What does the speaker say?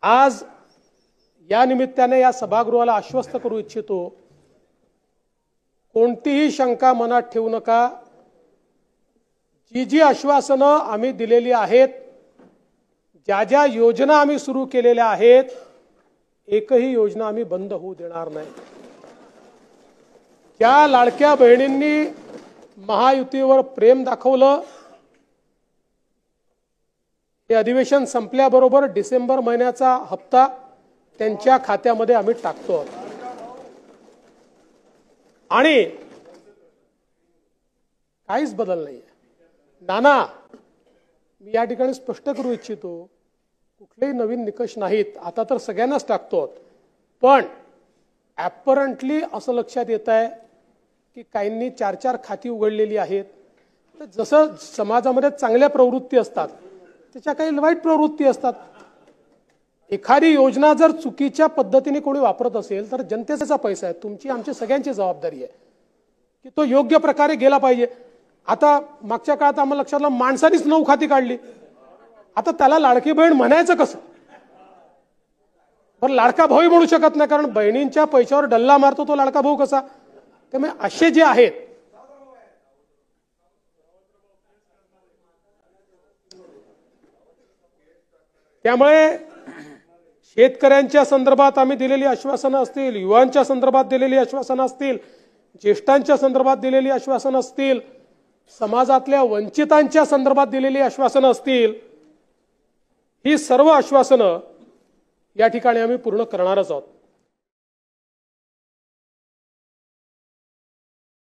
आज या निमित्ताने या सभागृहाला आश्वस्त करू इच्छितो, कोणतीही शंका मनात ठेवू नका। जी जी आश्वासनं आम्ही दिलेली आहेत, ज्या ज्या योजना आम्ही सुरू केलेल्या आहेत, एकही योजना आम्ही बंद होऊ देणार नाही। ज्या लाडक्या बहिणींनी महायुतीवर प्रेम दाखवलं, हे अधिवेशन संपल्याबरोबर डिसेंबर महिन्याचा हप्ता त्यांच्या खात्यामध्ये आम्ही टाकतो आणि काहीच बदल नाहीये। नाना, मी या ठिकाणी स्पष्ट करू इच्छितो, कुठलेही नवीन निकष नाहीत, आता तर सगळ्यांनाच टाकतो, पण ॲपरंटली असं लक्षात येत आहे की काहींनी 4-4 खाती उघडलेली आहेत। तर जसं समाजामध्ये चांगल्या प्रवृत्ती असतात, त्याच्या काही वाईट प्रवृत्ती असतात। एखादी योजना जर चुकीच्या पद्धतीने कोणी वापरत असेल तर जनतेचा पैसा आहे, तुमची आमची सगळ्यांची जबाबदारी आहे की तो योग्य प्रकारे गेला पाहिजे। आता मागच्या काळात आम्हाला लक्षात आलं, माणसानीच 9 खाती काढली, आता त्याला लाडकी बहीण म्हणायचं कसं? पण लाडका भाऊ म्हणू शकत नाही, कारण बहिणींच्या पैशावर डल्ला मारतो तो लाडका भाऊ कसा? त्यामुळे असे जे आहेत, त्यामुळे शेतकऱ्यांच्या संदर्भात आम्ही दिलेली आश्वासनं असतील, युवांच्या संदर्भात दिलेली आश्वासनं असतील, ज्येष्ठांच्या संदर्भात दिलेली आश्वासनं असतील, समाजातल्या वंचितांच्या संदर्भात दिलेली आश्वासनं असतील, ही सर्व आश्वासनं या ठिकाणी आम्ही पूर्ण करणारच आहोत।